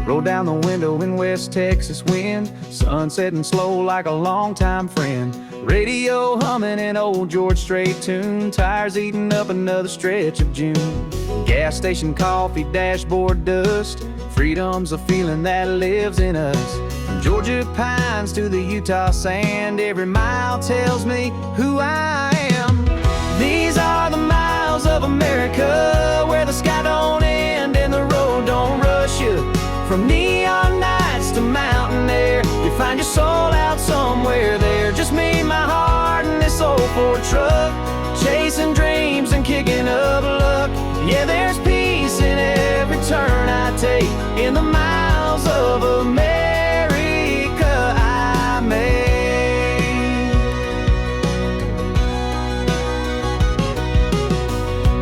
Roll down the window in West Texas wind, sun setting slow like a longtime friend. Radio humming an old George Strait tune, tires eating up another stretch of June. Gas station coffee, dashboard dust, freedom's a feeling that lives in us. From Georgia pines to the Utah sand, every mile tells me who I am. These are the miles of America, where the sky don't end and the road don't rush you. From neon nights to mountain air, you find your soul out somewhere there. Just me, my heart, and this old Ford truck, chasing dreams and kicking up luck. Yeah, there's peace in every turn I take, in the miles of America I made.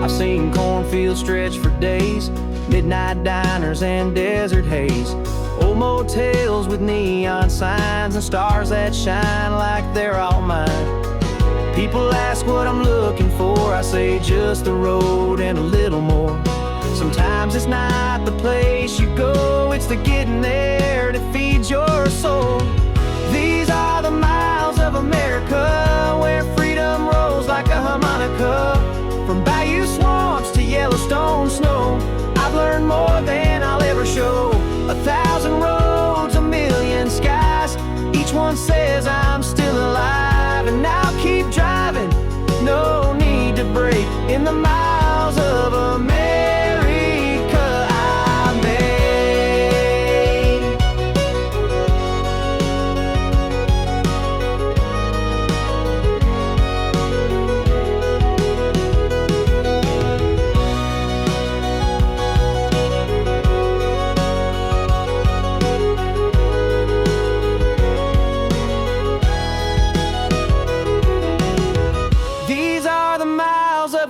I've seen cornfields stretch for days, midnight diners and desert haze, old motels with neon signs and stars that shine like they're all mine. People ask what I'm looking for, I say just the road and a little more. Sometimes it's not the place you go, it's the getting there that feeds your soul. These are the miles of America, where freedom rolls like a harmonica. From bayou swamps to Yellowstone snow, I've learned more than I'll ever show. 1,000 roads, a million skies, each one says I'm still alive. And I'll keep driving, no need to break, in the miles of America I made.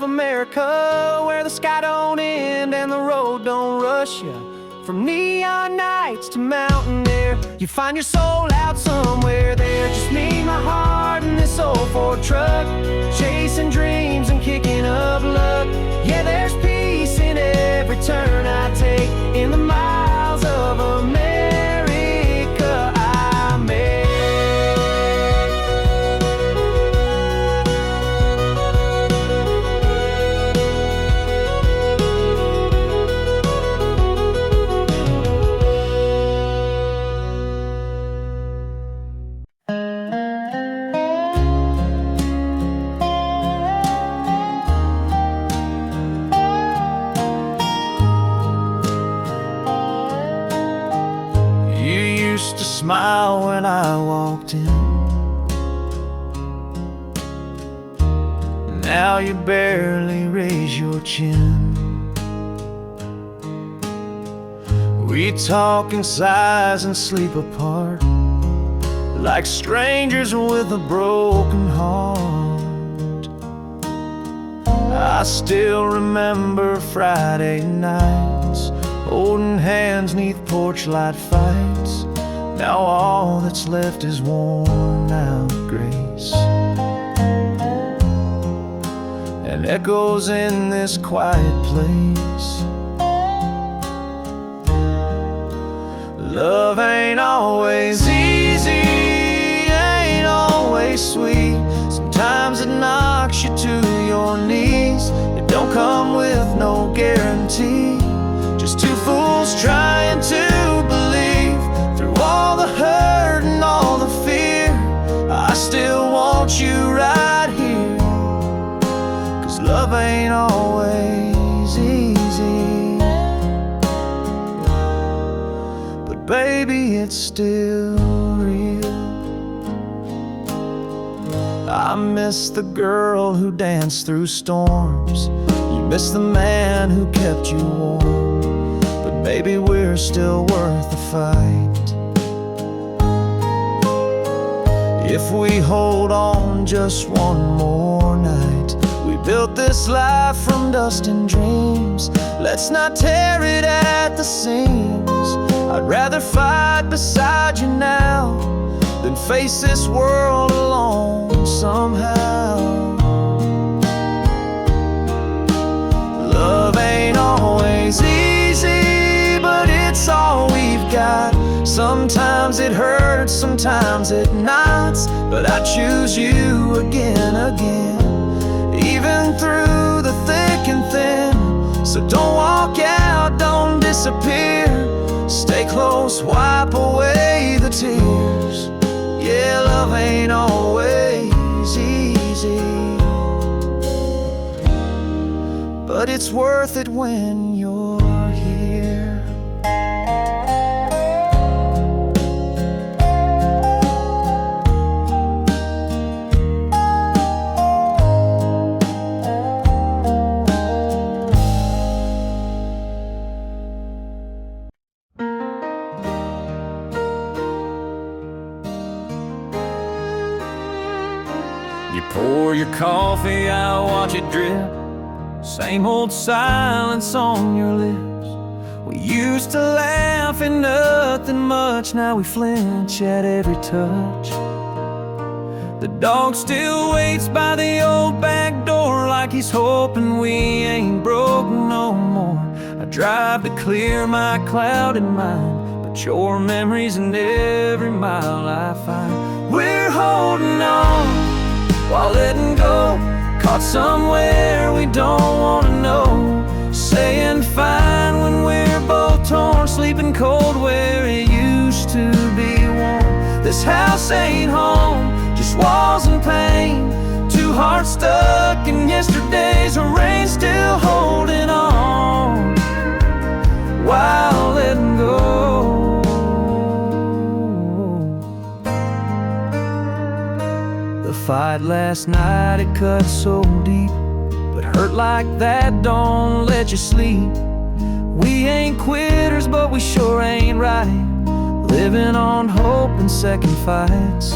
America, where the sky don't end and the road don't rush you. From neon nights to mountain air, you find your soul out somewhere there. Just me, my heart, and this old Ford truck, chasing dreams and kicking up luck. Yeah, there's peace in every turn I take, in the miles of America I made. To smile when I walked in, now you barely raise your chin. We talk in sighs and sleep apart, like strangers with a broken heart. I still remember Friday nights, holding hands 'neath porch light fights. Now all that's left is worn out grace, and echoes in this quiet place. Love ain't always easy, ain't always sweet. Sometimes it knocks you to your knees. It don't come with no guarantee, just two fools trying to believe. Through all the hurt and all the fear, I still want you right here. 'Cause love ain't always easy, but baby, it's still real. I miss the girl who danced through storms, you miss the man who kept you warm, but baby, we're still worth the fight. If we hold on just one more night, we built this life from dust and dreams. Let's not tear it at the seams. I'd rather fight beside you now face this world alone somehow. Love ain't always easy, but it's all we've got. Sometimes it hurts, sometimes it knots, but I choose you again, even through the thick and thin. So don't walk out, don't disappear. Stay close, wipe away the tears. Yeah, love ain't always easy, but it's worth it when you're here. You pour your coffee, I watch it drip. Same old silence on your lips. We used to laugh at nothing much, now we flinch at every touch. The dog still waits by the old back door, like he's hoping we ain't broke no more. I drive to clear my clouded mind, but your memories in every mile I find. We're holding on while letting go, caught somewhere we don't want to know. Saying fine when we're both torn, sleeping cold where it used to be warm. This house ain't home, just walls and pain. Two hearts stuck in yesterday's rain, still holding on while letting go. The fight last night, it cut so deep, but hurt like that don't let you sleep. We ain't quitters, but we sure ain't right, living on hope and second fights.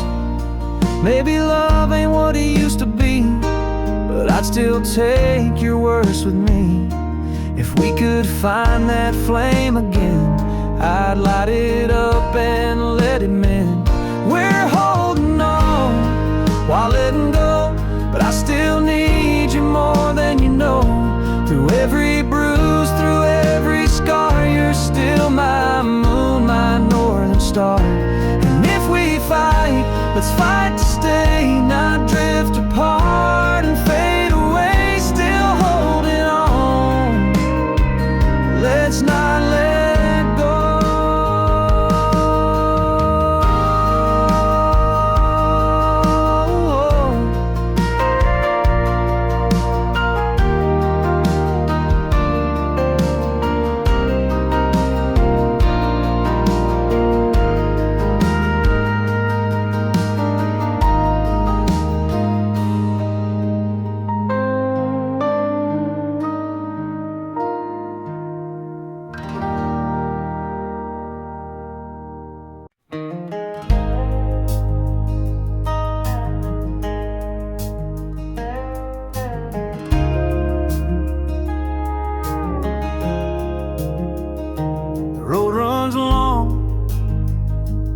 Maybe love ain't what it used to be, but I'd still take your words with me. If we could find that flame again, I'd light it up and let it mend. We're holding on while letting go, but I still need you more than you know. Through every bruise, through every scar, you're still my moon, my northern star. And if we fight, let's fight to stay, not drift apart and fade away. Still holding on, let's not let go.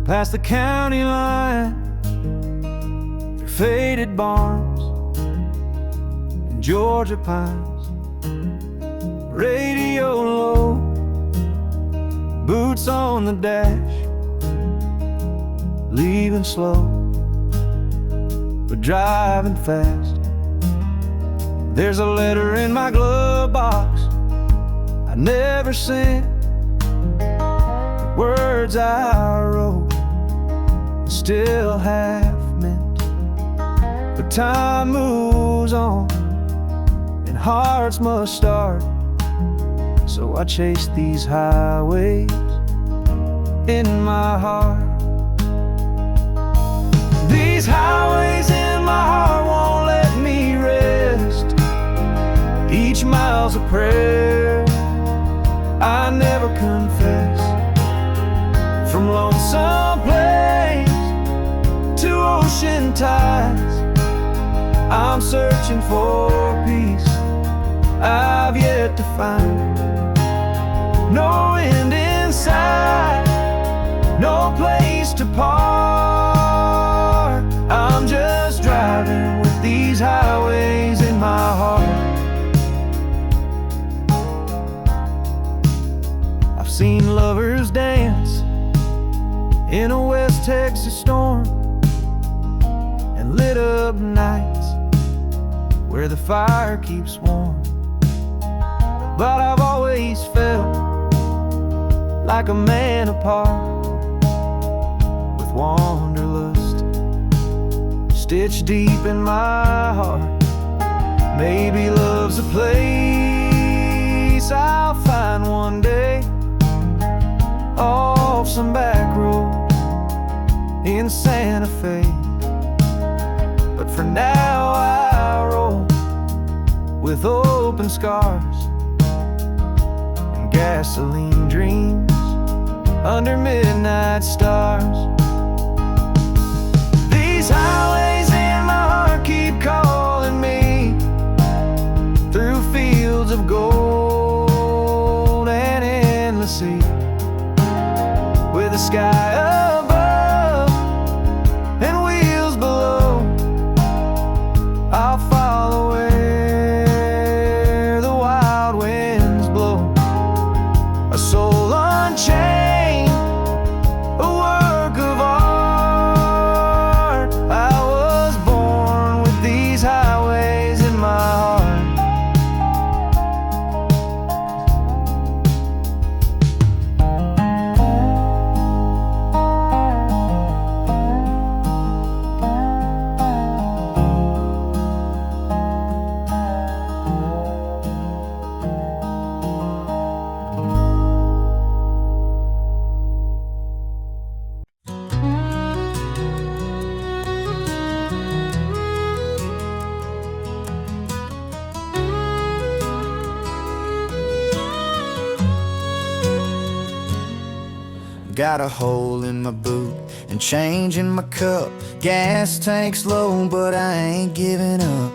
Past the county line, through faded barns and Georgia pines. Radio low, boots on the dash, leaving slow, but driving fast. There's a letter in my glove box I never sent, the words I wrote still have meant. But time moves on and hearts must start, so I chase these highways in my heart. These highways in my heart won't let me rest. Each mile's a prayer I never confess. From lonesome place to ocean tides, I'm searching for peace I've yet to find. No end in sight, no place to part. West Texas storm and lit up nights where the fire keeps warm. But I've always felt like a man apart, with wanderlust stitched deep in my heart. Maybe love's a place I'll find one day, off some back road in Santa Fe. But for now I roll with open scars and gasoline dreams under midnight stars. These highways in my heart keep calling me through fields of gold and endless sea, with the sky above and wheels below. I'll follow where the wild winds blow. A soul unchained, a work of art. I was born with these highways in my heart. Got a hole in my boot and change in my cup. Gas tank's low, but I ain't giving up.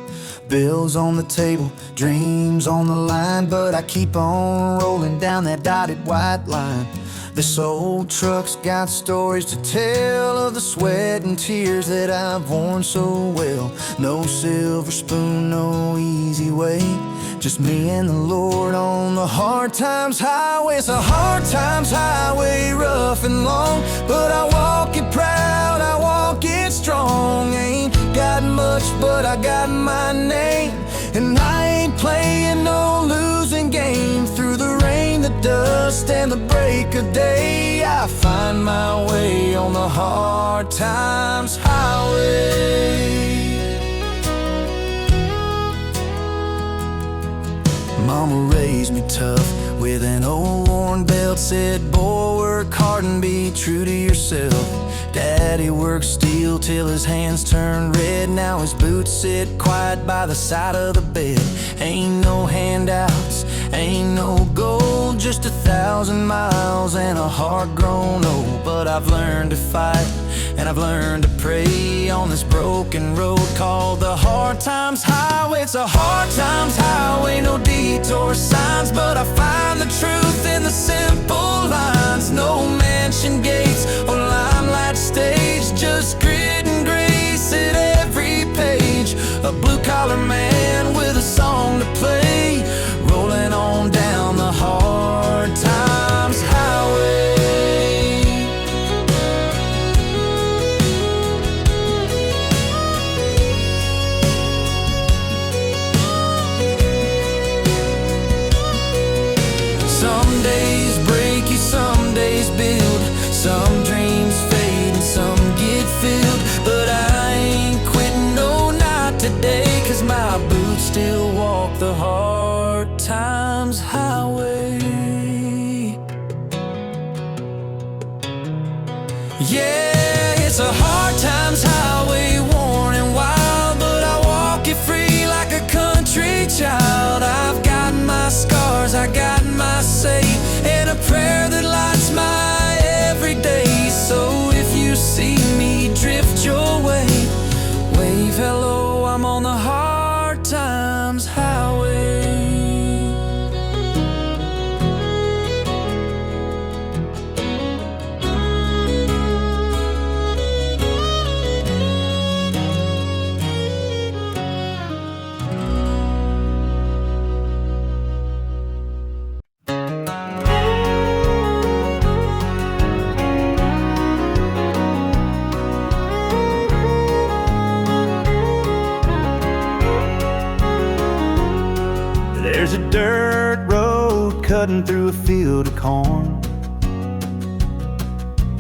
Bills on the table, dreams on the line, but I keep on rolling down that dotted white line. This old truck's got stories to tell of the sweat and tears that I've worn so well. No silver spoon, no easy way, just me and the Lord on the hard times highway. It's a hard times highway, rough and long, but I walk it proud, I walk it strong. Ain't got much, but I got my name, and I ain't playing no losing game. Through the rain, the dust, and the break of day, I find my way on the hard times highway. Mama raised me tough with an old worn belt, said, boy, work hard and be true to yourself. Daddy worked steel till his hands turned red. Now his boots sit quiet by the side of the bed. Ain't no handouts, ain't no gold, just 1,000 miles and a heart grown old. But I've learned to fight and I've learned to pray on this broken road called the hard times highway. It's a hard times highway, no detour signs, but I find the truth in the simple lines. No mansion gates or limelight stage, just grit and grace at every page. A blue-collar man with a song to play, rolling on down the hard times highway. Some days break you, some days build, some dreams fade and some get filled. There's a dirt road cutting through a field of corn,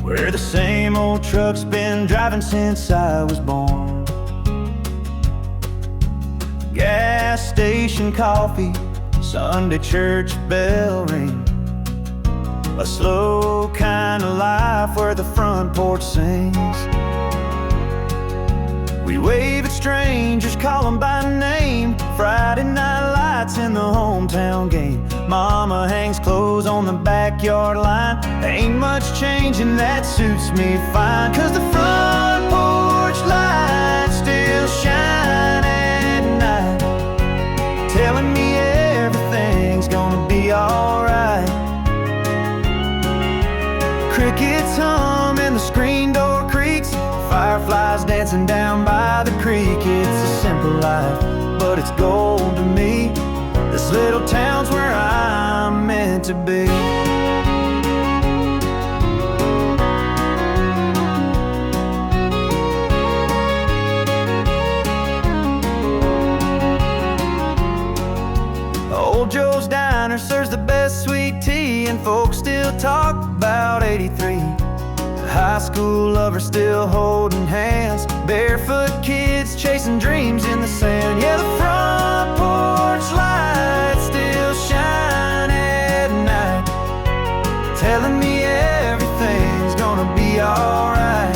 where the same old truck's been driving since I was born. Gas station coffee, Sunday church bell ring, a slow kind of life where the front porch sings. We wave at strangers, call them by name. Friday night lights in the hometown game. Mama hangs clothes on the backyard line. Ain't much change and that suits me fine, 'cause the front porch lights still shine at night, telling me everything's gonna be alright. Crickets hum and the screen door creaks, fireflies dancing down by the creek. It's a simple life, but it's gold to me. This little town's where I'm meant to be. Old Joe's Diner serves the best sweet tea, and folks still talk about '83. High school lovers still holding hands, barefoot kids chasing dreams in the sand. Yeah, the front porch lights still shine at night, telling me everything's gonna be alright.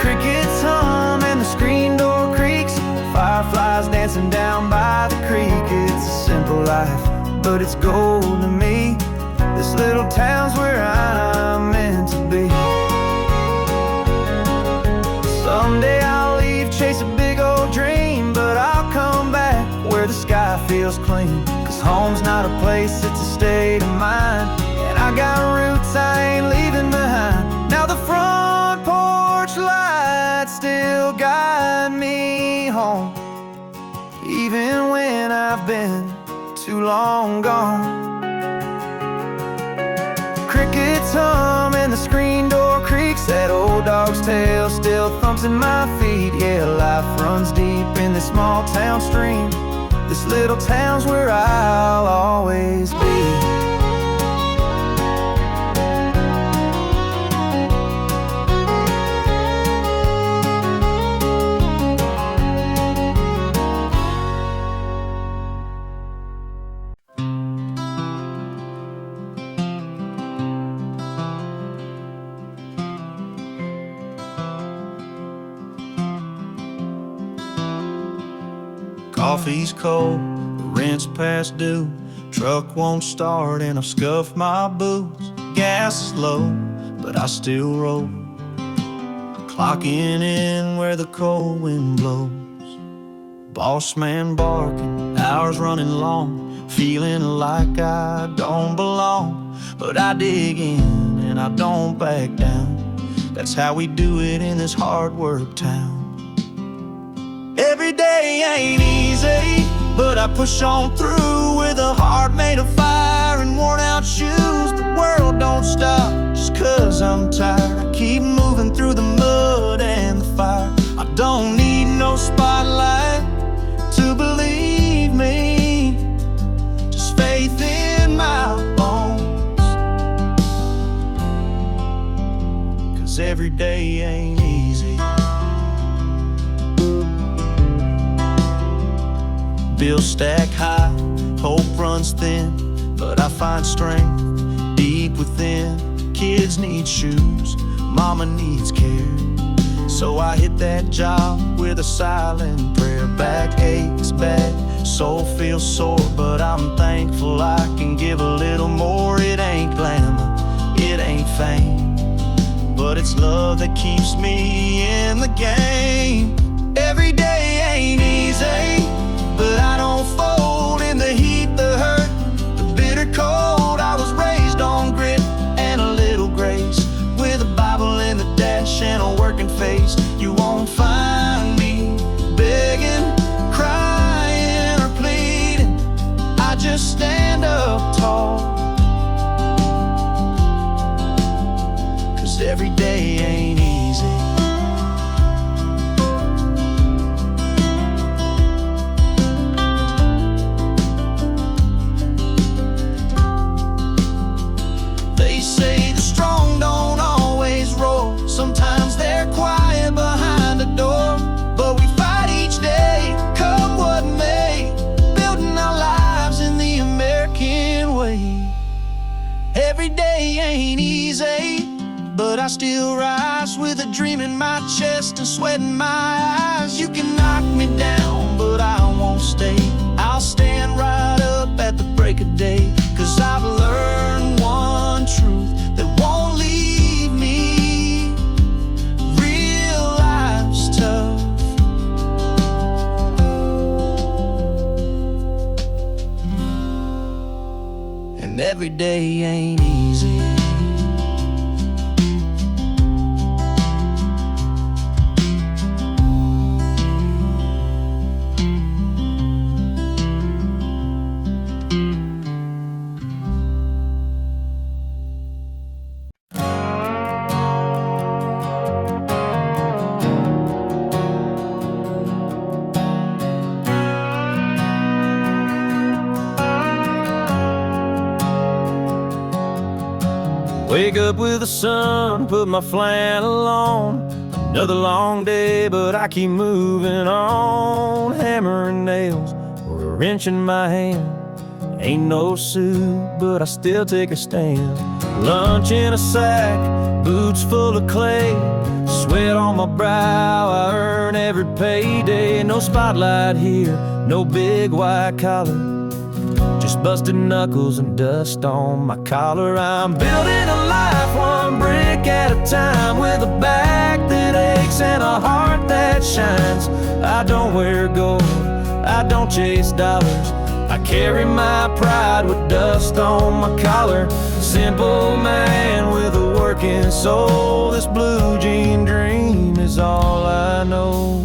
Crickets hum and the screen door creaks, fireflies dancing down by the creek. It's a simple life, but it's gold to me. This little town's where I'm meant to be. Someday I'll leave, chase a big old dream, but I'll come back where the sky feels clean. 'Cause home's not a place, it's a state of mind, and I got roots I ain't leaving behind. Now the front porch lights still guide me home, even when I've been too long gone. Crickets hum and the screen door creaks, that old dog's tail still thumps in my feet. Yeah, life runs deep in this small town stream. This little town's where I'll always be. Coffee's cold, the rent's past due, truck won't start and I've scuffed my boots. Gas is low, but I still roll, clocking in where the cold wind blows. Boss man barking, hours running long, feeling like I don't belong. But I dig in and I don't back down, that's how we do it in this hard work town. Every day ain't easy, but I push on through with a heart made of fire and worn out shoes. The world don't stop just 'cause I'm tired. I keep moving through the mud and the fire. I don't need no spotlight to believe me, just faith in my bones. 'Cause every day ain't easy. Bills stack high, hope runs thin, but I find strength deep within. Kids need shoes, mama needs care, so I hit that job with a silent prayer. Back aches bad, soul feels sore, but I'm thankful I can give a little more. It ain't glamour, it ain't fame, but it's love that keeps me in the game. Every day ain't easy, but I don't fold in the heat, the hurt, the bitter cold. I was raised on grit and a little grace, with a Bible in the dash and a working face. You won't find me begging, crying, or pleading. I just stand up tall, 'cause every day ain't easy. rise with a dream in my chest and sweat in my eyes. You can knock me down, but I won't stay. I'll stand right up at the break of day, 'cause I've learned one truth that won't leave me. Real life's tough, and every day ain't easy. Wake up with the sun, put my flannel on. Another long day, but I keep moving on. Hammer and nails, or a wrench in my hand. Ain't no suit, but I still take a stand. Lunch in a sack, boots full of clay. Sweat on my brow, I earn every payday. No spotlight here, no big white collar, just busted knuckles and dust on my collar. I'm building a life one brick at a time, with a back that aches and a heart that shines. I don't wear gold, I don't chase dollars, I carry my pride with dust on my collar. Simple man with a working soul, this blue jean dream is all I know.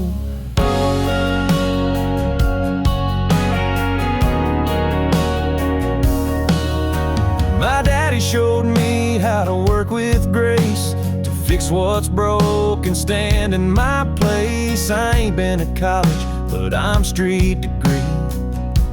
My daddy showed me how to work with grace, to fix what's broke and stand in my place. I ain't been at college, but I'm street degree,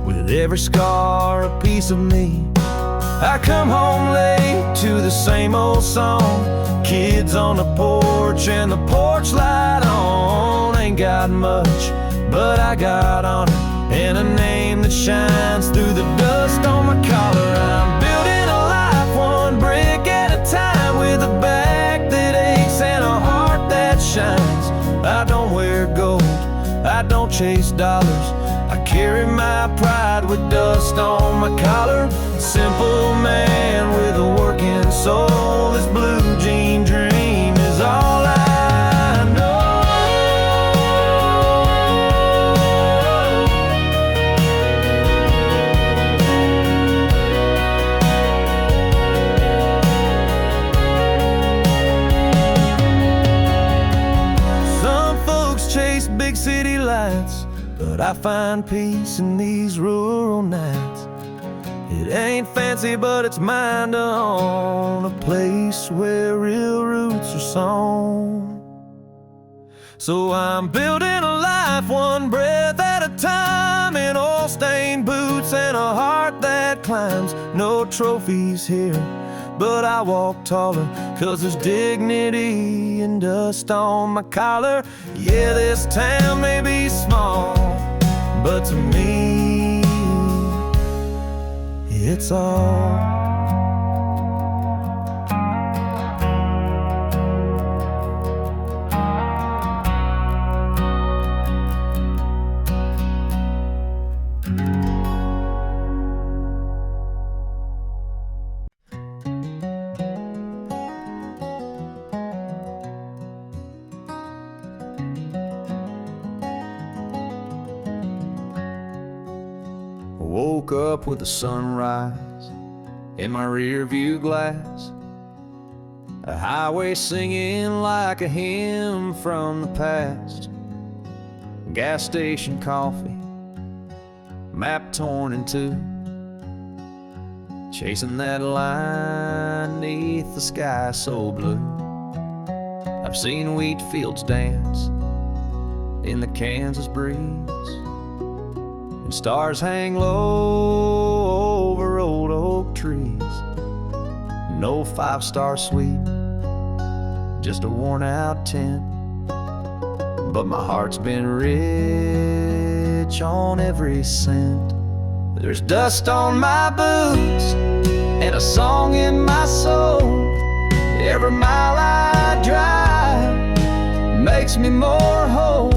with every scar a piece of me. I come home late to the same old song, kids on the porch and the porch light on. Ain't got much, but I got honor and a name that shines through the dust on my collar. I'm building a life one brick at a time, with a back that aches and a heart that shines. I don't wear gold, I don't chase dollars, I carry my pride with dust on my collar. Simple man with a working soul, this blue jean dream is all I know. Some folks chase big city lights, but I find peace in these rural nights. It ain't fancy, but it's mine to own, a place where real roots are sown. So I'm building a life one breath at a time, in old stained boots and a heart that climbs. No trophies here, but I walk taller, 'cause there's dignity and dust on my collar. Yeah, this town may be small, but to me, it's all. Woke up with the sunrise in my rear view glass, a highway singing like a hymn from the past. Gas station coffee, map torn in two, chasing that line neath the sky so blue. I've seen wheat fields dance in the Kansas breeze, and stars hang low over old oak trees. No five-star suite, just a worn-out tent, but my heart's been rich on every cent. There's dust on my boots and a song in my soul. Every mile I I drive makes me more whole.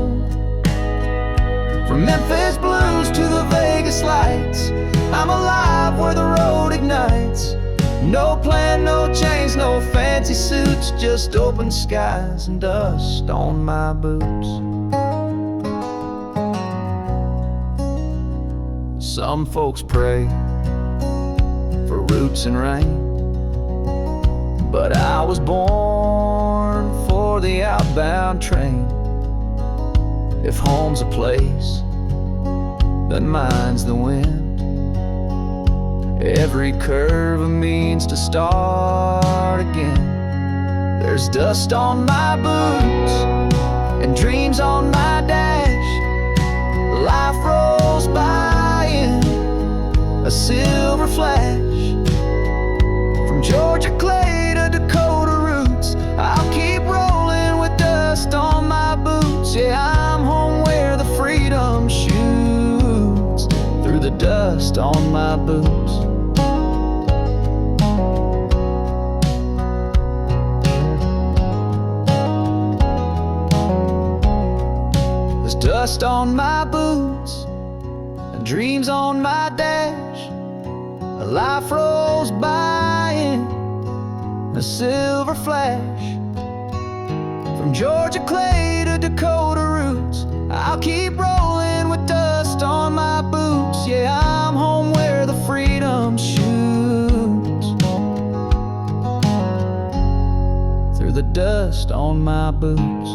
From Memphis blues to the Vegas lights, I'm alive where the road ignites. No plan, no chains, no fancy suits, just open skies and dust on my boots. Some folks pray for roots and rain, but I was born for the outbound train. If home's a place, then mine's the wind. Every curve a means to start again. There's dust on my boots and dreams on my dash. Life rolls by in a silver flash. From Georgia clay to Dakota roots, I'll keep rolling with dust on my boots. Yeah, I'm home where the freedom shoots through the dust on my boots. There's dust on my boots and dreams on my dash. Life rolls by in a silver flash. From Georgia clay to Dakota roots, I'll keep rolling with dust on my boots. Yeah, I'm home where the freedom shoots through the dust on my boots.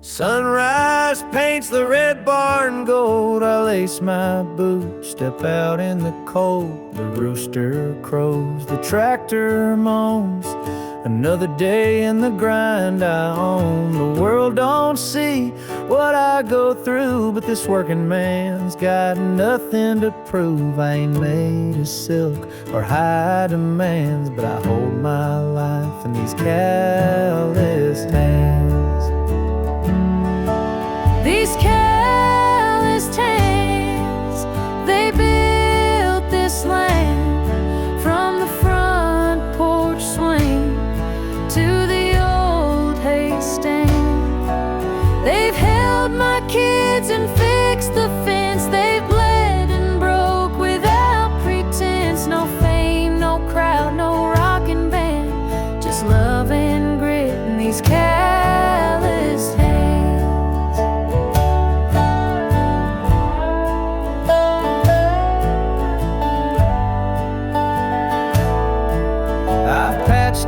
Sunrise paints the red barn gold. I lace my boots, step out in the cold. The rooster crows, the tractor moans. Another day in the grind I own. The world don't see what I go through, but this working man's got nothing to prove. I ain't made of silk or high demands, but I hold my life in these calloused hands. These calloused hands, they built this land. From the front porch swing to the old hay stand. They've held my kids and fixed the fence. They've bled and broke without pretense. No fame, no crowd, no rocking band, just love and grit in these calloused hands.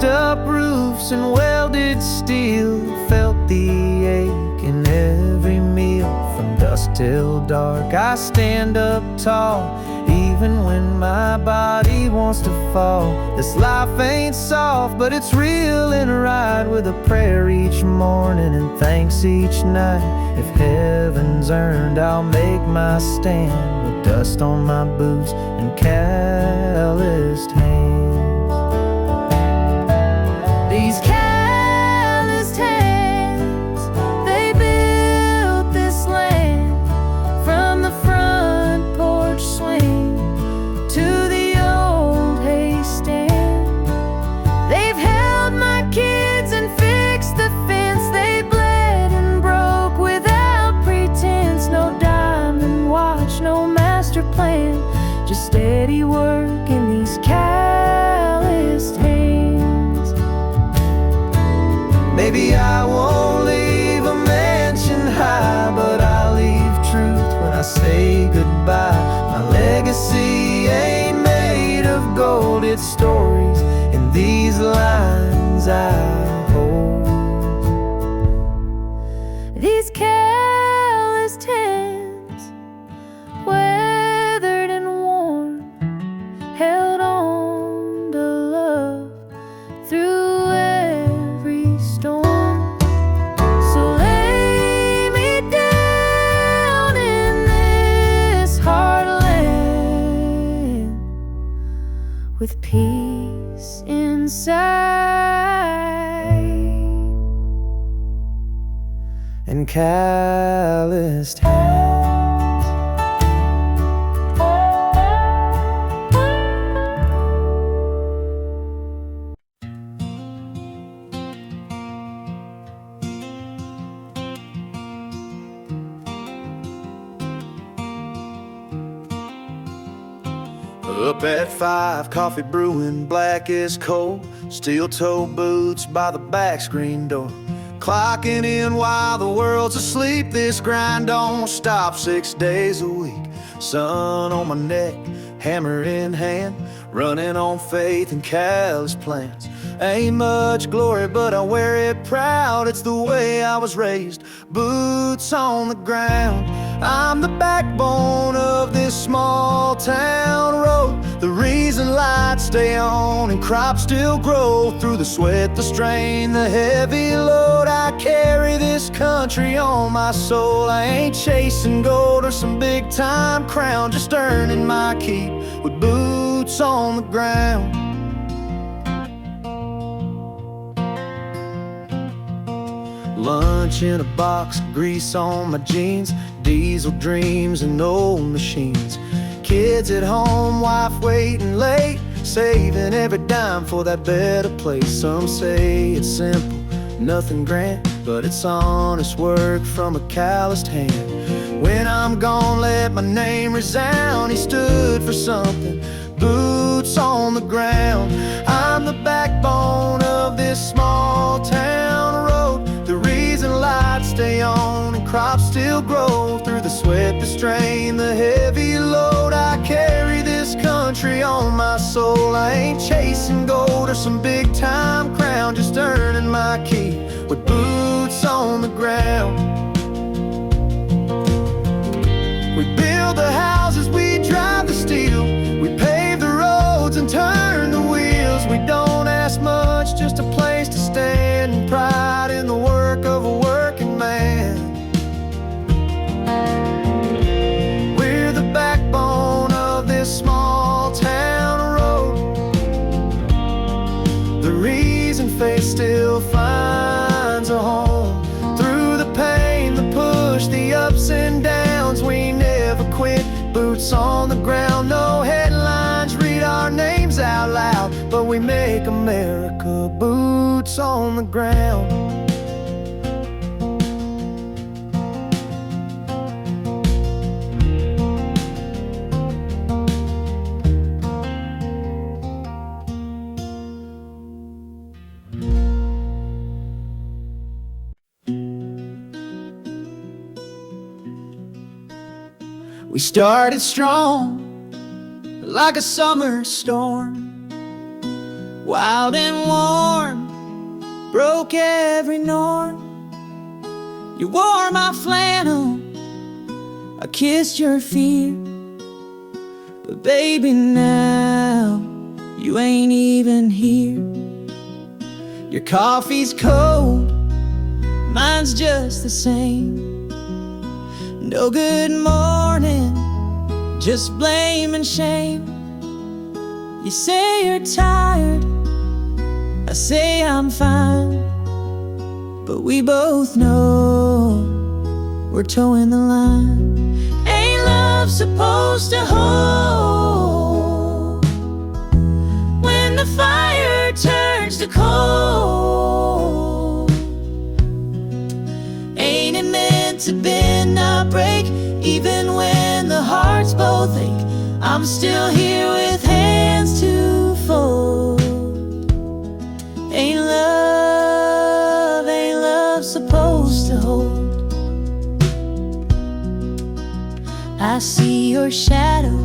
Up roofs and welded steel, felt the ache in every meal. From dusk till dark I stand up tall, even when my body wants to fall. This life ain't soft, but it's real, and a ride with a prayer each morning and thanks each night. If heaven's earned, I'll make my stand with dust on my boots and calloused hands. These calloused hands, they built this land. From the front porch swing to the old hay stand. They've held my kids and fixed the fence. They bled and broke without pretense. No diamond watch, no master plan, just steady work in these calloused hands. Maybe I won't leave a mansion high, but I'll leave truth when I say goodbye. My legacy ain't made of gold, it's stories in these lines I hold. These calloused hands, weathered and worn, held on to love through every storm. So lay me down in this heartland with peace and calloused hands. Up at 5, coffee brewing, black as coal, steel-toe boots by the back screen door. Clocking in while the world's asleep, this grind don't stop 6 days a week. Sun on my neck, hammer in hand, running on faith and callous plans. Ain't much glory, but I wear it proud, it's the way I was raised. Boots on the ground, I'm the backbone of this small town road. The reason lights stay on and crops still grow. Through the sweat, the strain, the heavy load, I carry this country on my soul. I ain't chasing gold or some big time crown, just earning my keep with boots on the ground. Lunch in a box, grease on my jeans, diesel dreams and old machines. Kids at home, wife waiting late, saving every dime for that better place. Some say it's simple, nothing grand, but it's honest work from a calloused hand. When I'm gone, let my name resound. He stood for something, boots on the ground. I'm the backbone of this small town road. The reason lights stay on and crops still grow. Through the sweat, the strain, the heavy load, I carry this country on my soul. I ain't chasing gold or some big time crown, just earning my keep with boots on the ground. We build the houses, we drive the steel, we pave the roads and turn the wheels. We don't ask much, just a place to stand and pride in the work of a working man. We're the backbone of this small town road, the reason faith still finds a home. Through the pain, the push, the ups and downs, we never quit. Boots on the ground, no headlines read our names out loud, but we make America boots on the ground. We started strong, like a summer storm, wild and warm, broke every norm. You wore my flannel, I kissed your fear, but baby now, you ain't even here. Your coffee's cold, mine's just the same. No good morning, just blame and shame. You say you're tired, I say I'm fine, but we both know we're towing the line. Ain't love supposed to hold when the fire turns to cold? Ain't it meant to bend, not break? Even when the hearts both ache, I'm still here with hands to fold. Ain't love supposed to hold? I see your shadow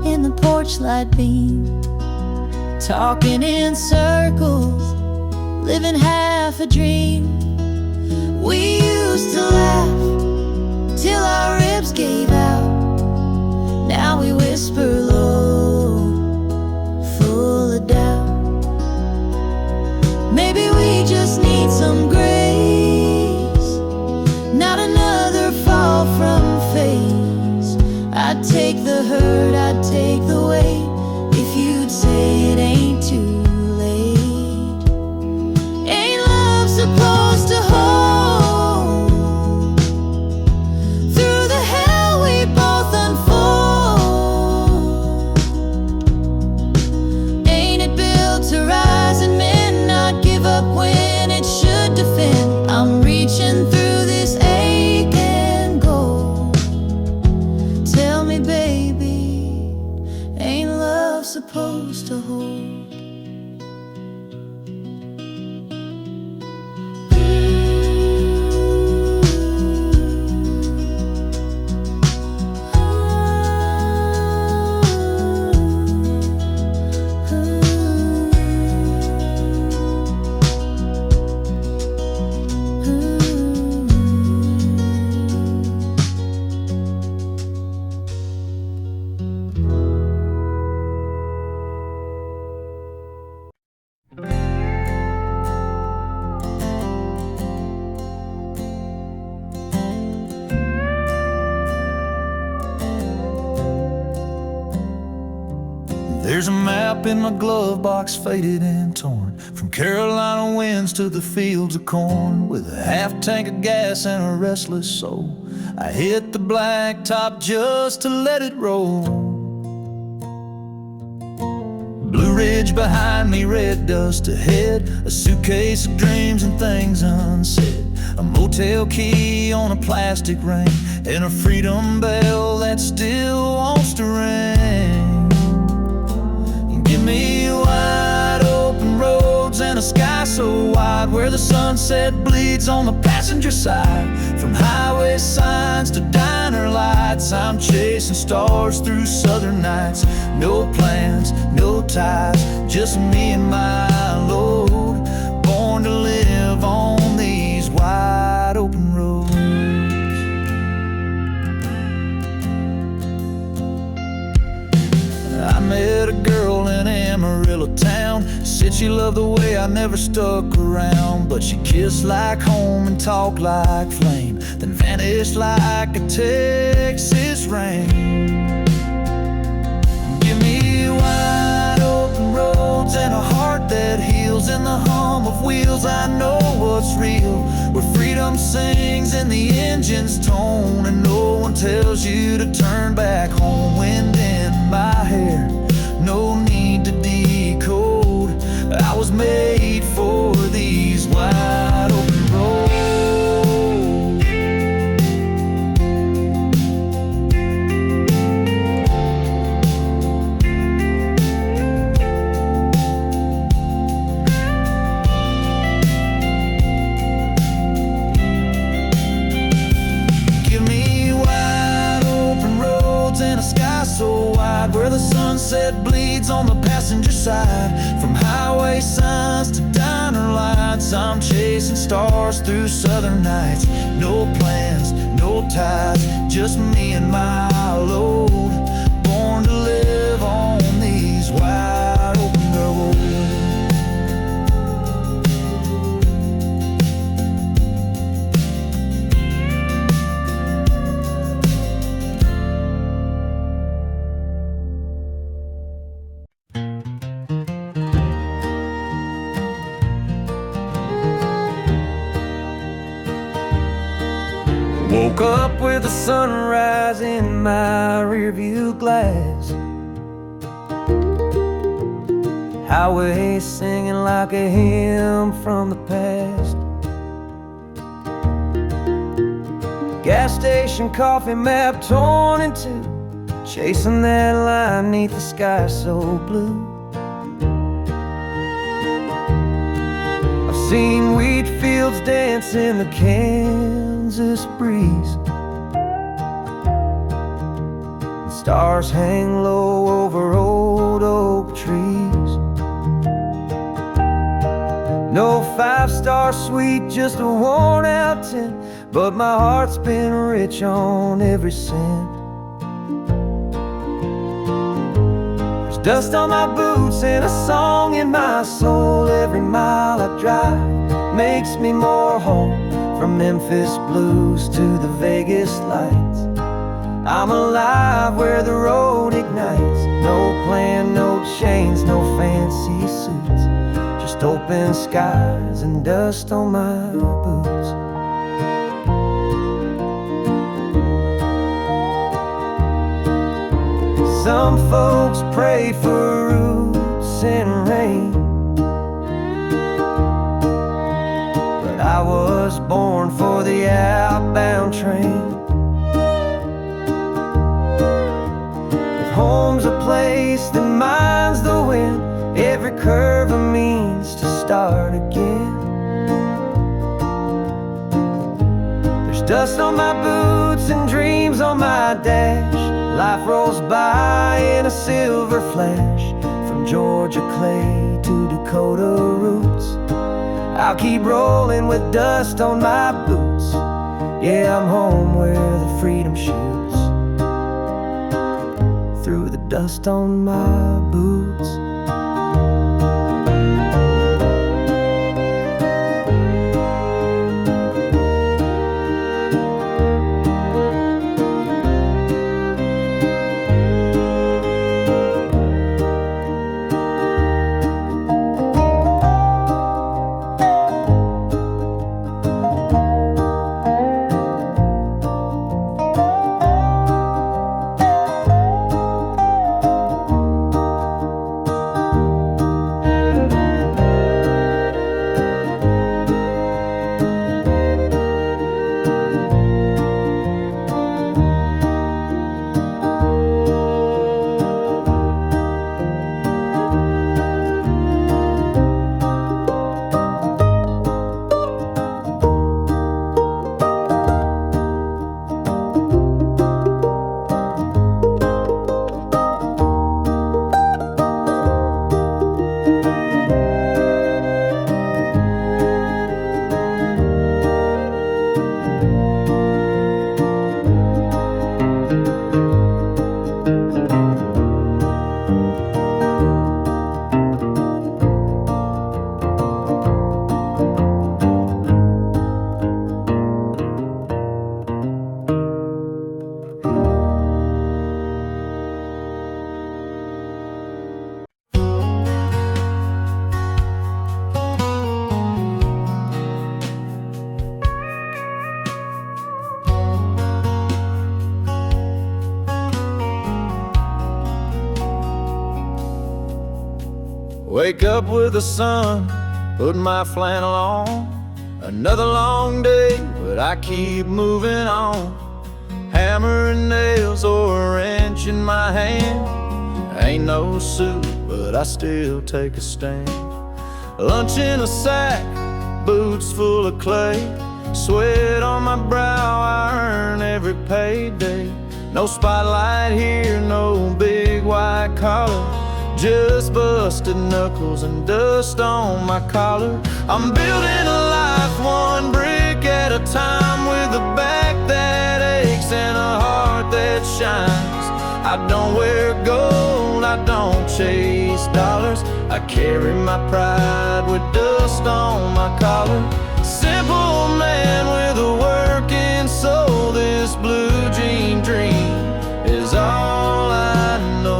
in the porch light beam, talking in circles, living half a dream. We used to laugh till our ribs gave out. Now we whisper low, full of doubt. Maybe we just need some grace, not another fall from faith. I'd take the hurt, I'd take the weight, if you'd say it ain't too late. There's a map in my glove box, faded and torn, from Carolina winds to the fields of corn. With a half tank of gas and a restless soul, I hit the blacktop just to let it roll. Blue Ridge behind me, red dust ahead, a suitcase of dreams and things unsaid, a motel key on a plastic ring, and a freedom bell that still wants to ring. Give me wide open roads and a sky so wide where the sunset bleeds on the passenger side. From highway signs to diner lights, I'm chasing stars through southern nights. No plans, no ties, just me and my load, born to live on these wide open roads. I met a girl in Amarillo town, said she loved the way I never stuck around, but she kissed like home and talked like flame, then vanished like a Texas rain. Give me wide open roads and a heart that heals, in the hum of wheels I know what's real, where freedom sings in the engine's tone, and no one tells you to turn back home. Wind in my hair, no need to decode, I was made for these wide open roads. Give me wide open roads and a sky so wide where the sunset bleeds on the passenger side. From highway signs to diner lights, I'm chasing stars through southern nights. No plans, no ties, just me and my load, born to live on these wide open roads. Woke up with the sunrise in my rearview glass, highway singing like a hymn from the past. Gas station coffee map torn in two, chasing that line neath the sky so blue. I've seen wheat fields dance in the Kansas breeze, and stars hang low over old oak trees. No five-star suite, just a worn-out tent, but my heart's been rich on every cent. There's dust on my boots and a song in my soul. Every mile I drive makes me more home, from Memphis blues to the Vegas lights. I'm alive where the road ignites. No plan, no chains, no fancy suits, just open skies and dust on my boots. Some folks pray for roots and rain, but I was born for the outbound train. If home's a place, then mine's the wind. Every curve a means to start again. There's dust on my boots and dreams on my dash. Life rolls by in a silver flash, from Georgia clay to Dakota roots. I'll keep rolling with dust on my boots. Yeah, I'm home where the freedom shoots through the dust on my boots. Wake up with the sun, put my flannel on. Another long day, but I keep moving on. Hammer and nails or a wrench in my hand. Ain't no suit, but I still take a stand. Lunch in a sack, boots full of clay. Sweat on my brow, I earn every payday. No spotlight here, no big white collar. Just busted knuckles and dust on my collar. I'm building a life one brick at a time, with a back that aches and a heart that shines. I don't wear gold, I don't chase dollars. I carry my pride with dust on my collar. Simple man with a working soul. This blue jean dream is all I know.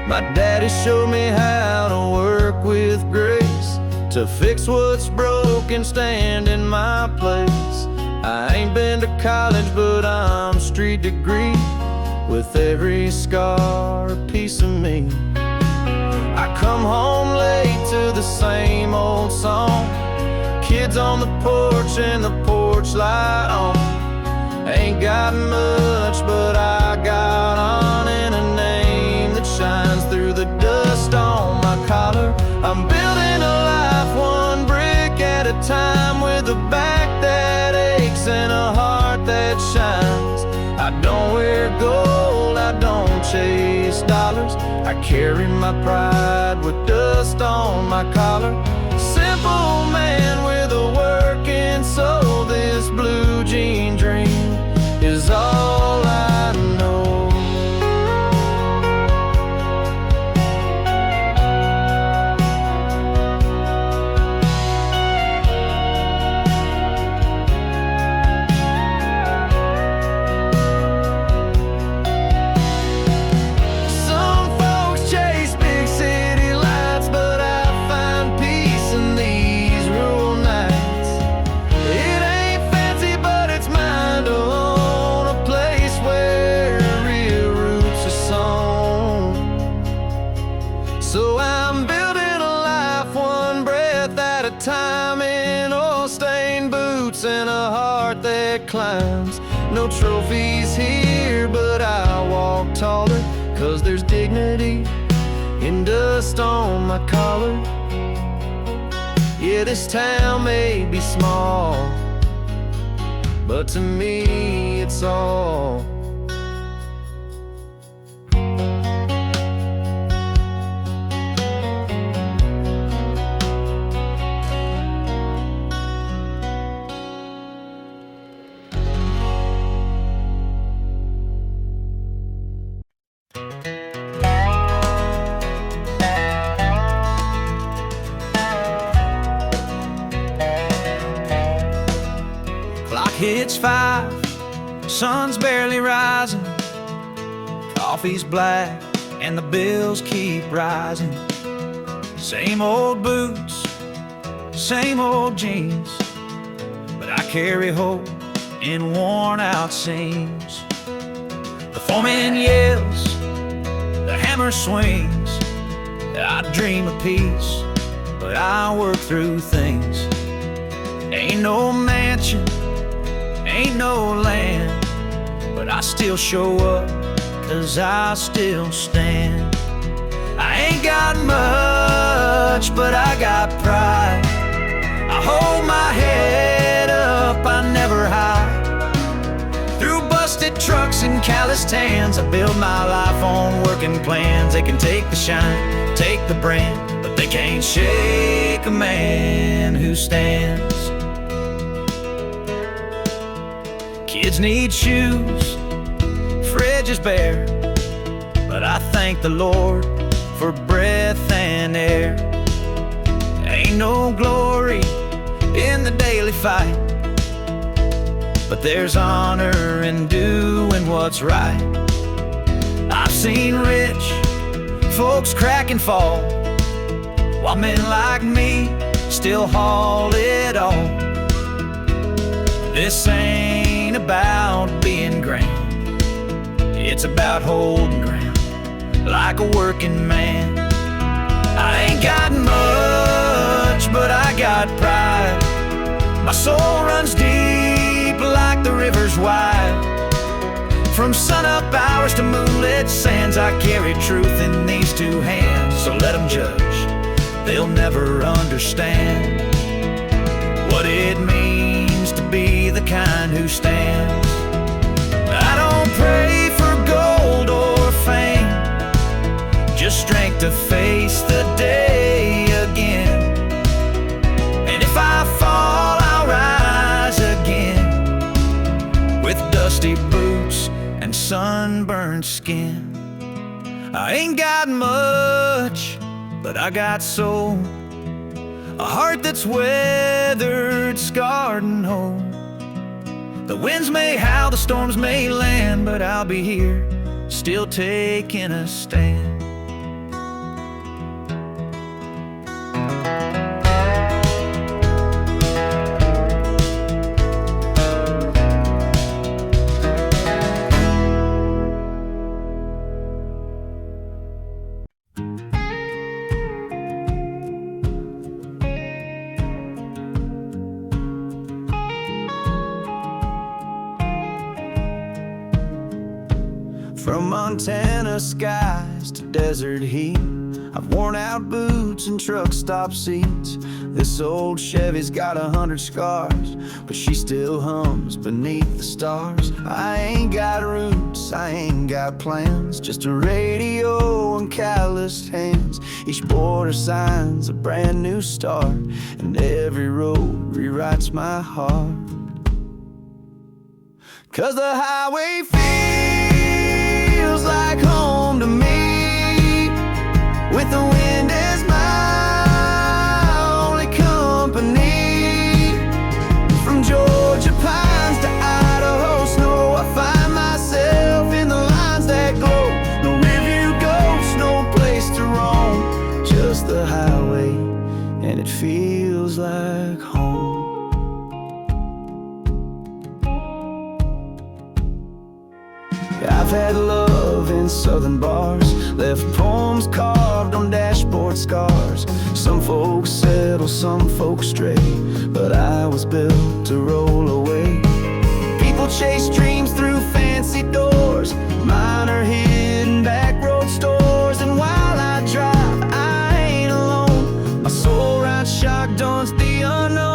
My daddy showed me how to work with grace, to fix what's broken, stand in my place. I ain't been to college, but I'm street degree. With every scar, a piece of me. I come home late to the same old song. Kids on the porch and the porch light on. Ain't got much, but I got on, in a name that shines through the dust on my collar. I'm building a life one brick at a time, with a back that aches and a heart that shines. I don't wear gold, I don't chase dollars. I carry my pride with dust on my collar. Simple man with a working soul. This blue jean dream is all I know. So I'm building a life one breath at a time, in oil-stained boots and a heart that climbs. No trophies here, but I walk taller, 'cause there's dignity in dust on my collar. Yeah, this town may be small, but to me it's all. Clock hits 5, sun's barely rising. Coffee's black and the bills keep rising. Same old boots, same old jeans, but I carry hope in worn out seams. The foreman yells, the hammer swings. I dream of peace, but I work through things. Ain't no mansion, ain't no land, but I still show up, 'cause I still stand. I ain't got much, but I got pride. I hold my head up, I never hide. Through busted trucks and calloused hands, I build my life on working plans. They can take the shine, take the brand, but they can't shake a man who stands. Kids need shoes, fridge is bare, but I thank the Lord for breath and air. Ain't no glory in the daily fight, but there's honor in doing what's right. I've seen rich folks crack and fall, while men like me still haul it all. This ain't about being grand, it's about holding ground like a working man. My soul runs deep like the river's wide. From sun-up hours to moonlit sands, I carry truth in these two hands. So let them judge, they'll never understand what it means to be the kind who stands. I don't pray for gold or fame, just strength to face the day again. And if I fall, I'll rise again, with dusty boots and sunburned skin. I ain't got much, but I got soul, a heart that's weathered, scarred and whole. The winds may howl, the storms may land, but I'll be here, still taking a stand. From Montana skies to desert heat, I've worn out boots and truck stop seats. This old Chevy's got 100 scars, but she still hums beneath the stars. I ain't got roots, I ain't got plans, just a radio and calloused hands. Each border sign's a brand new start, and every road rewrites my heart. 'Cause the highway feels like home to me, with the wind as my only company. From Georgia pines to Idaho snow, I find myself in the lines that glow. No review ghost, no place to roam, just the highway, and it feels like home. I've had love in southern bars, left poems carved on dashboard scars. Some folks settle, some folks stray, but I was built to roll away. People chase dreams through fancy doors, mine are hidden back road stores. And while I drive, I ain't alone, my soul rides shotguns the unknown.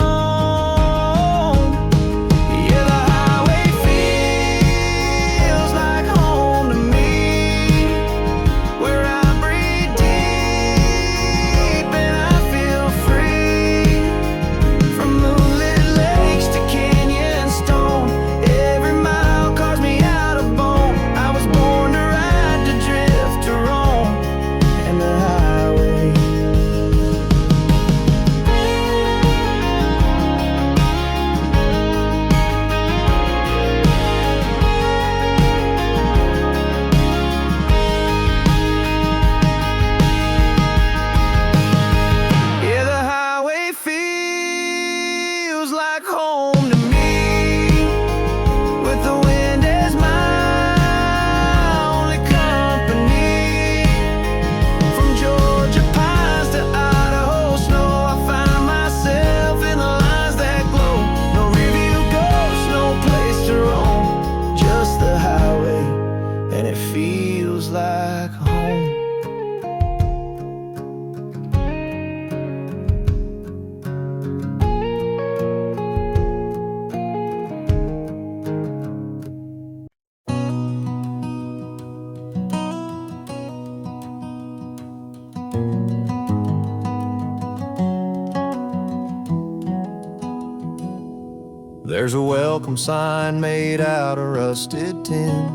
There's a welcome sign made out of rusted tin,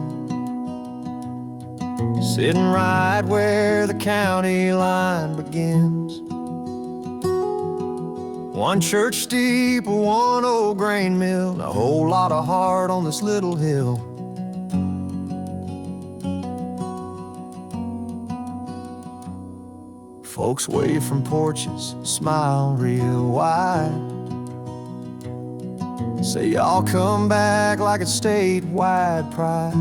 sitting right where the county line begins. One church steeple, one old grain mill, and a whole lot of heart on this little hill. Folks wave from porches, smile real wide, say y'all come back like it's statewide pride.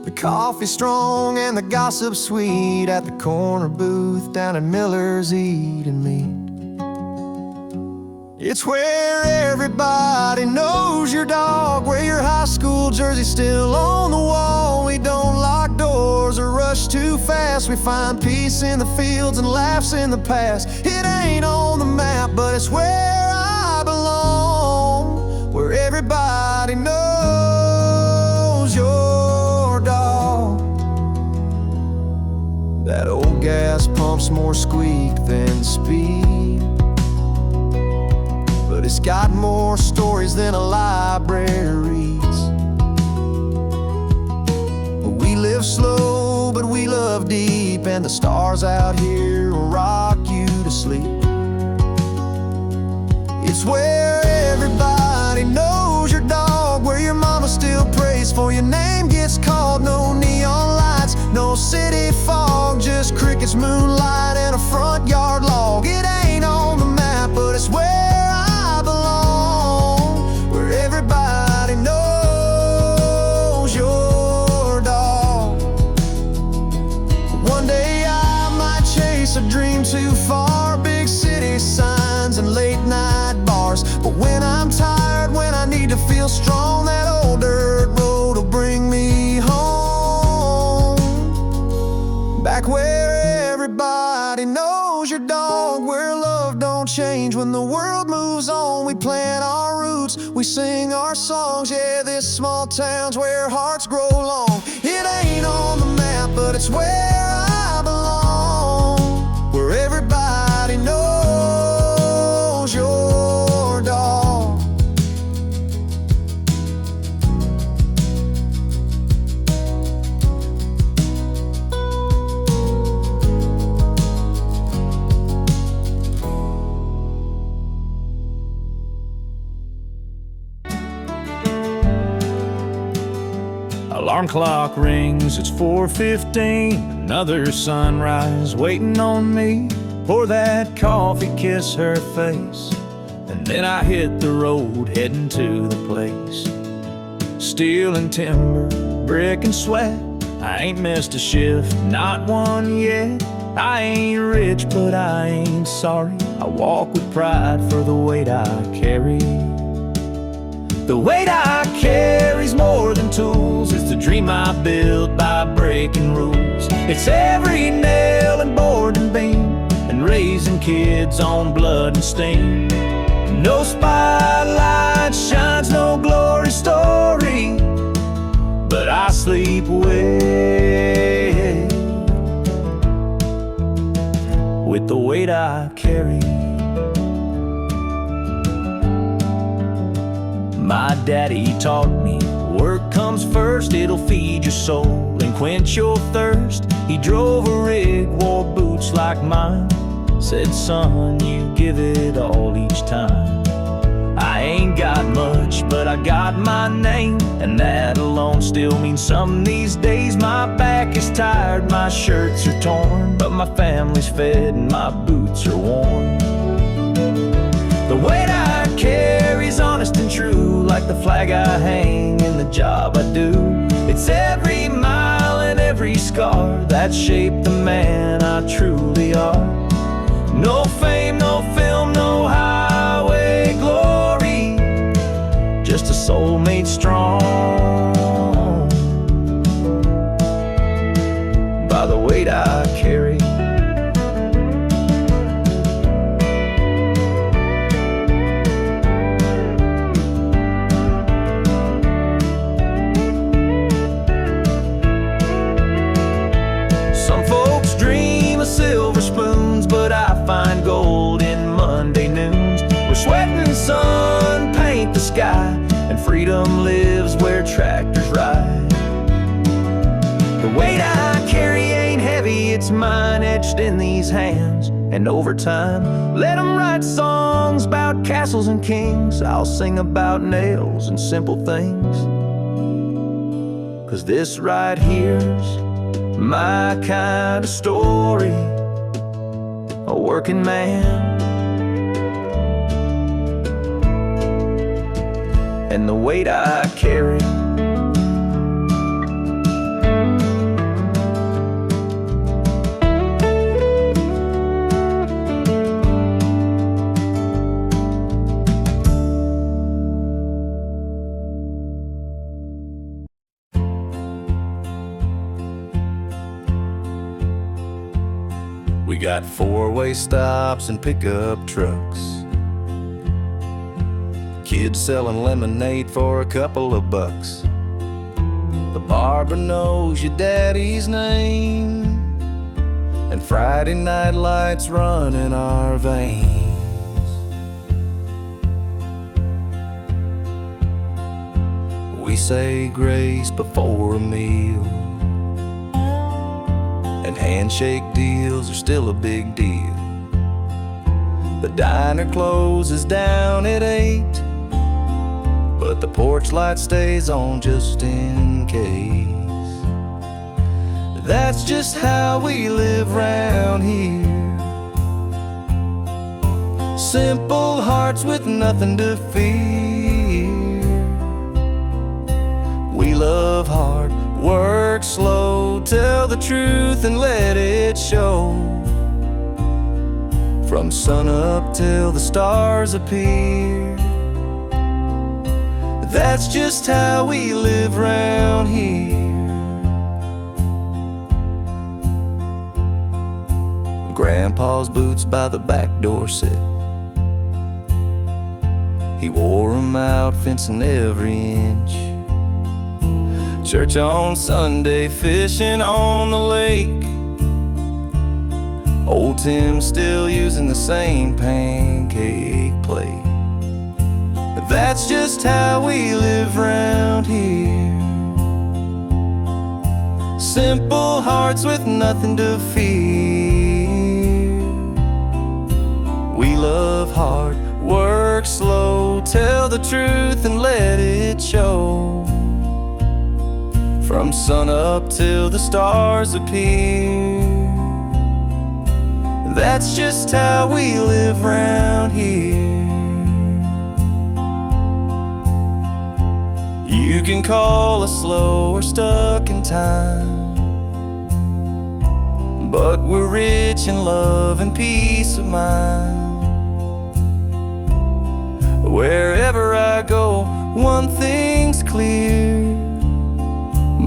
The coffee's strong and the gossip sweet at the corner booth down in Miller's Eat and Meat. It's where everybody knows your dog, where your high school jersey's still on the wall. We don't lock doors or rush too fast. We find peace in the fields and laughs in the past. It ain't on the map, but it's where I belong, where everybody knows your dog. That old gas pump's more squeak than speed, but it's got more stories than a library reads. We live slow, but we love deep, and the stars out here will rock you to sleep. It's where everybody knows your dog, where your mama still prays for your name gets called. No neon lights, no city fog, just crickets, moonlight, and a front yard log. It ain't on the map, but it's where I belong, where everybody knows your dog. One day I might chase a dream too far, big city signs and late night bars. But when I'm tired, when I need to feel strong, that old dirt road will bring me home, back where everybody knows your dog, where love don't change when the world moves on. We plant our roots, we sing our songs. Yeah, this small town's where hearts grow long. It ain't on the map, but it's where I belong, where everybody knows your dog. Alarm clock rings, it's 4:15. Another sunrise waiting on me. Pour that coffee, kiss her face, and then I hit the road heading to the place. Steel and timber, brick and sweat, I ain't missed a shift, not one yet. I ain't rich, but I ain't sorry. I walk with pride for the weight I carry. The weight I carry's more than tools. It's the dream I built by breaking rules. It's every nail and board and beam, and raising kids on blood and steam. No spotlight shines no glory story, but I sleep well with the weight I carry. My daddy taught me, work comes first, it'll feed your soul and quench your thirst. He drove a rig, wore boots like mine, said, son, you give it all each time. I ain't got much, but I got my name, and that alone still means something these days. My back is tired, my shirts are torn, but my family's fed and my boots are worn. The weight I carry's honest and true, like the flag I hang in the job I do. It's every mile and every scar that shaped the man I truly are. No fame, no film, no highway glory, just a soul made strong by the weight I carry. Silver spoons, but I find gold in Monday noons, where sweat and sun paint the sky, and freedom lives where tractors ride. The weight I carry ain't heavy, it's mine etched in these hands. And over time, let them write songs about castles and kings. I'll sing about nails and simple things, 'cause this right here's my kind of story. A working man and the weight I carry. got four-way stops and pickup trucks, kids selling lemonade for a couple of bucks. The barber knows your daddy's name, and Friday night lights run in our veins. We say grace before a meal, and handshake deals are still a big deal. The diner closes down at 8, but the porch light stays on just in case. That's just how we live round here. Simple hearts with nothing to fear. We love hard, work slow, tell the truth and let it show. From sun up till the stars appear. That's just how we live round here. Grandpa's boots by the back door sit. He wore 'em out, fencing every inch. Church on Sunday, fishing on the lake. Old Tim still using the same pancake plate. That's just how we live round here. Simple hearts with nothing to fear. We love hard, work slow, tell the truth and let it show. From sun up till the stars appear. That's just how we live round here. You can call us slow or stuck in time, but we're rich in love and peace of mind. Wherever I go, one thing's clear: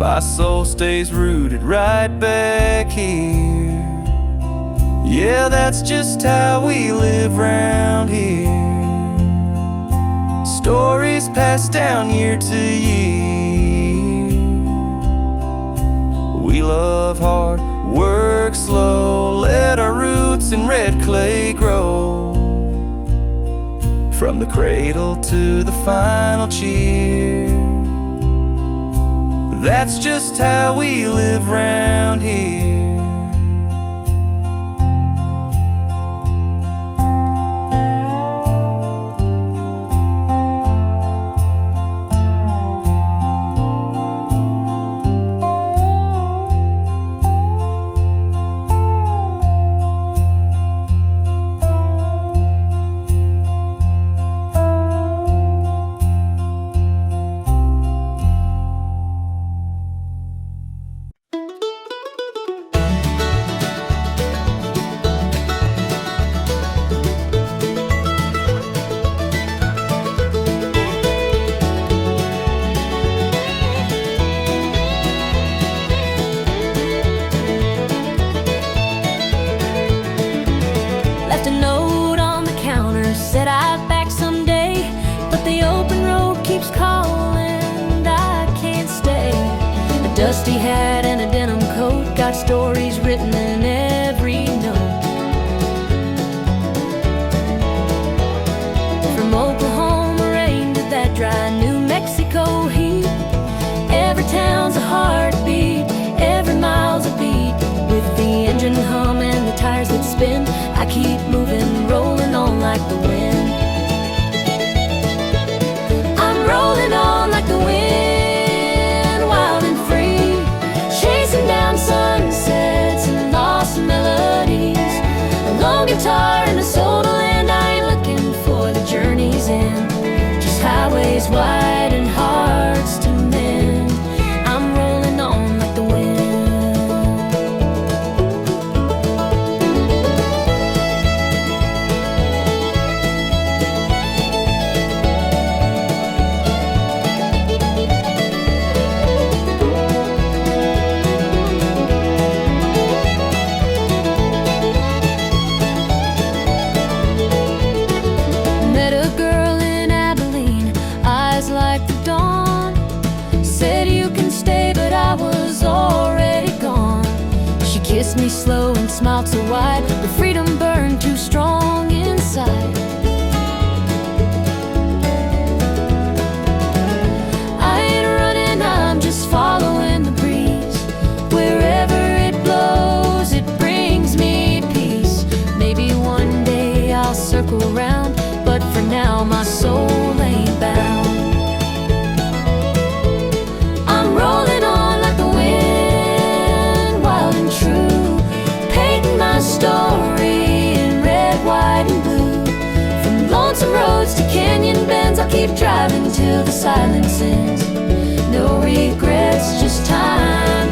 my soul stays rooted right back here. Yeah, that's just how we live round here. Stories passed down year to year. We love hard, work slow, let our roots in red clay grow. From the cradle to the final cheer. That's just how we live round here. Dusty hat and a denim coat, got stories written in every note. From Oklahoma rain to that dry New Mexico heat, every town's a heartbeat, every mile's a beat. With the engine hum and the tires that spin, I keep moving, rolling on like the wind. I'm rolling on like the wind, wild and free, chasing down sunsets and lost melodies. A long guitar and a soul to land, I ain't looking for the journey's end, just highways wide and hearts to mend. I'm rolling on like the wind. kissed me slow and smiled so wide. The freedom burned too strong inside. I ain't running, I'm just following the breeze. Wherever it blows, it brings me peace. Maybe one day I'll circle around, but for now my soul ain't bound. I'm rolling on like the wind, wild and true, painting my story in red, white, and blue. From lonesome roads to canyon bends, I'll keep driving till the silence ends. No regrets, just time